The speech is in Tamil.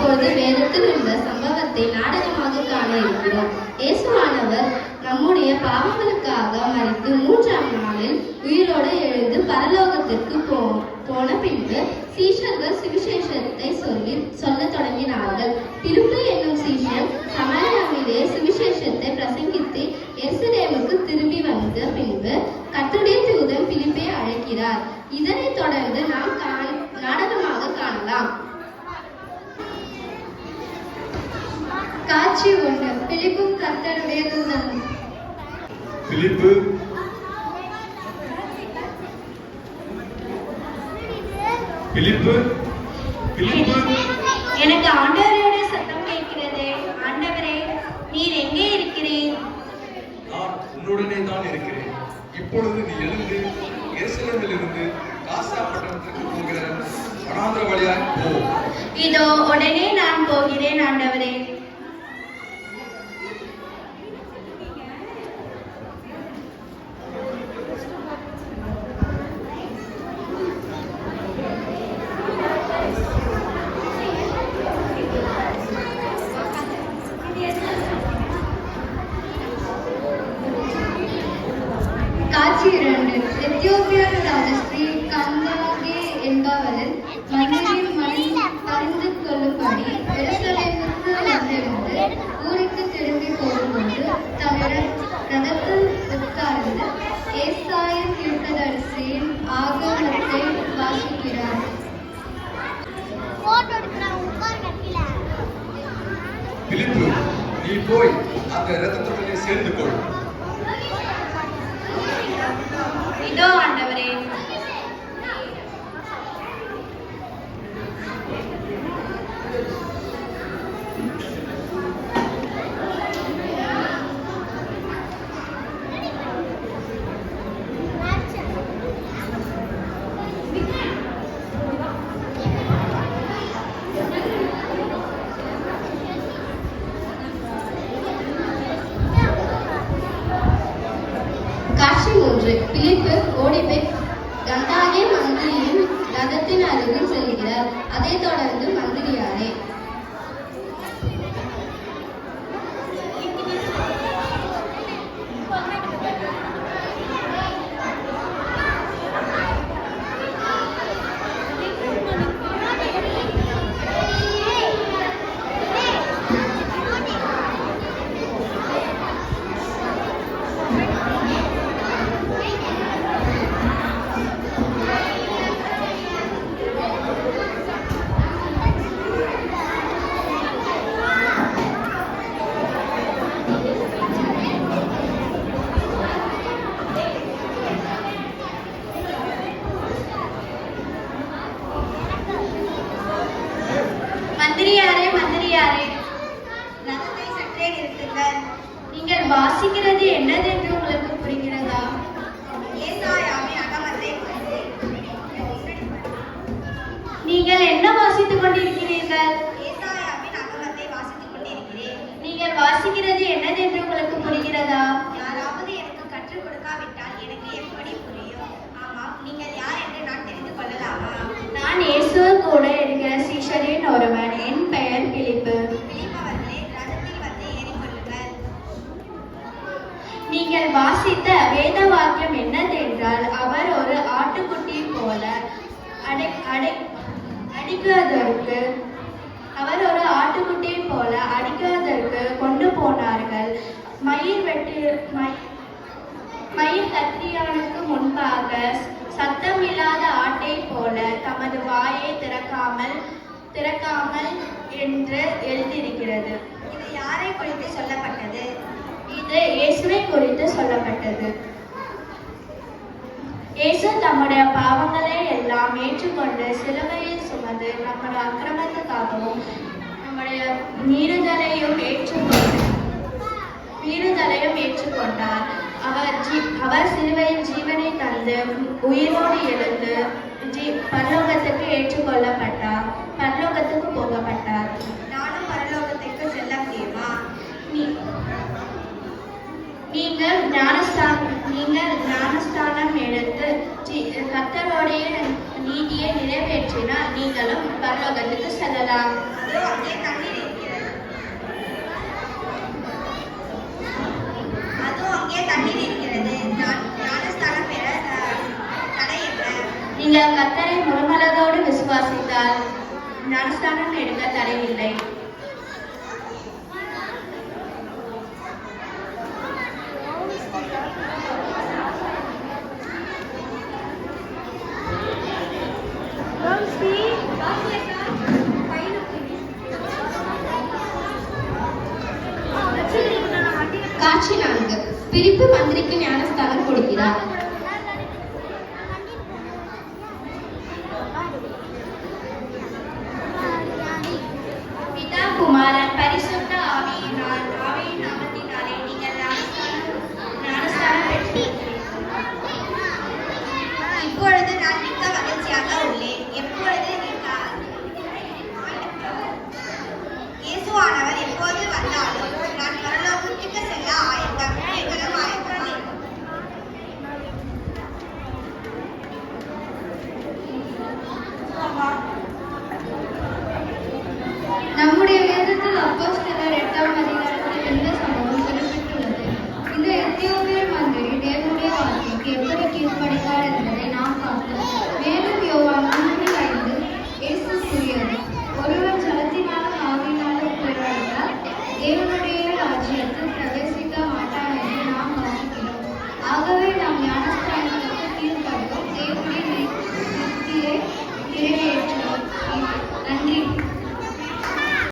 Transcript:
இப்பொழுது வேதத்தில் உள்ள சம்பவத்தை நாடகமாக காண இருக்கிறோம். இயேசுவானவர் நம்முடைய பாவங்களுக்காக மரித்து 3ஆம் நாளில் உயிரோடு எழுந்து பரலோகத்திற்கு போன பின்பு சீஷர்கள் சுவிசேஷத்தை சொல்லத் தொடங்கினார்கள். பிலிப்பு என்னும் சீஷன் சமாரியாவிலே சுவிசேஷத்தை பிரசங்கித்து எருசலேமுக்கு திரும்பி வந்த பின்பு கர்த்தருடைய தூதன் பிலிப்பை அழைக்கிறார். இதனைத் தொடர்ந்து நாம் நாடகமாக காணலாம். காட்சி 1. பிலிப்பும் கர்த்தருடைய தூதனும். பிலிப்பு பிலிப்பு பிலிப்பு எனக்கு ஆண்டவருடைய சத்தம் கேட்கிறது. ஆண்டவரே, நீர் எங்கே இருக்கிறீர்? நான் உன்னுடனே தான் இருக்கிறேன். இப்பொழுது நீ எழுந்து எருசலேமிலிருந்து காசா பட்டணத்திற்கு போகிற வனாந்திர வழியாய் போ. இதோ உடனே நான் போகிறேன் ஆண்டவரே. காட்சி 2. எத்தியோப்பியாவின் ராஜஸ்ரீ கந்தாகே என்பவளின் மனைவியின் பறிந்து கொள்ளும்படி எருசலேமுக்கு வந்திருந்து ஊருக்கு திரும்பி போகும்போது தவிர ரதத்தில் உட்கார்ந்து ஏசாயா தீர்க்கதரிசியின் ஆகமத்தை வாசிக்கிறார். பிலிப்பு, நீ போய் அந்த ரதத்துடனே சேர்ந்து கொள். இதோ ஆண்டவரே. காட்சி 3. பிலிப்பு ஓடிப்போய் கந்தாகே மந்திரியின் ரதத்தின் அருகில் செல்கிறார். அதைத் தொடர்ந்து மந்திரியாரே. மந்திரியாரே, மந்திரியாரே, ரதத்தை சற்றே நிறுத்துங்கள். நீங்கள் வாசிக்கிறது என்னதென்று உங்களுக்கு புரிகிறதா? ஏசாயாவின் ஆகமத்தை. நீங்கள் என்ன வாசித்துக் கொண்டிருக்கிறீர்கள்? ஏசாயாவின் ஆகமத்தை வாசித்துக் கொண்டிருக்கிறேன். நீங்கள் வாசிக்கிறது என்னதென்று உங்களுக்கு புரிகிறதா? யாராவது எனக்கு கற்றுக் கொடுக்காவிட்டால் எனக்கு எப்படி புரியும்? ஆமாம், நீங்கள் யார் என்று நான் தெரிந்து கொள்ளலாமா? நான் இயேசுவோடு கூட இருக்கிற சீஷரின் ஒருவன். என் பெயர் பிலிப்பு. நீங்கள் வாசித்த வேத வாக்கியம் என்னதென்றால், அவர் ஒரு ஆட்டுக்குட்டி போல அடிக்காதற்கு கொண்டு போனார்கள். மயிர் கத்திரியானுக்கு முன்பாக சத்தமில்லாத ஆட்டை போல தமது வாயை திறக்காமல் என்று எழுதியிருக்கிறது. இது யாரை குறித்து சொல்லப்பட்டது? இது இயேசுவை குறித்து சொல்லப்பட்டது. இயேசு தம்முடைய பாவங்களை எல்லாம் ஏற்றுக்கொண்டு சிலுவையில் சுமந்து நம்முடைய அக்கிரமத்துக்காகவும் நம்முடைய மீறுதலையும் ஏற்றுக்கொண்டார். அவர் சிலுவையில் ஜீவனை தந்து உயிரோடு எழுந்து பரலோகத்துக்கு ஏற்றுக்கொள்ளப்பட்டார். பரலோகத்துக்கு போகப்பட்டார். நானும் பரலோகத்துக்கு செல்ல முடியுமா? நீங்கள் ஞானஸ்தானம் எடுத்து கர்த்தருடைய நீதியை நிறைவேற்றினால் நீங்களும் பரலோகத்துக்கு செல்லலாம். ஞானஸ்தானம் எடுக்க தடையில்லை. காட்சி 4. பிலிப்பு மந்திரிக்கு ஞானஸ்தானம் கொடுக்கிறார். பிதா குமாரன் பரிசுத்த ஆவியின் நாமத்தினாலே நீங்கள் ஞானஸ்தானம் பெற்றிருக்கிறீர்கள். இப்பொழுது நான் மிக்க மகிழ்ச்சியாக உள்ளேன். எப்பொழுது இயேசுவானவர் எப்போது வந்தாலும் நான் பரலோகத்துக்கு செல்ல ஆயத்தம். நீங்களும் ஆயத்தமாக இருக்கும். நம்முடைய வேதத்தில் அப்போஸ்தலர்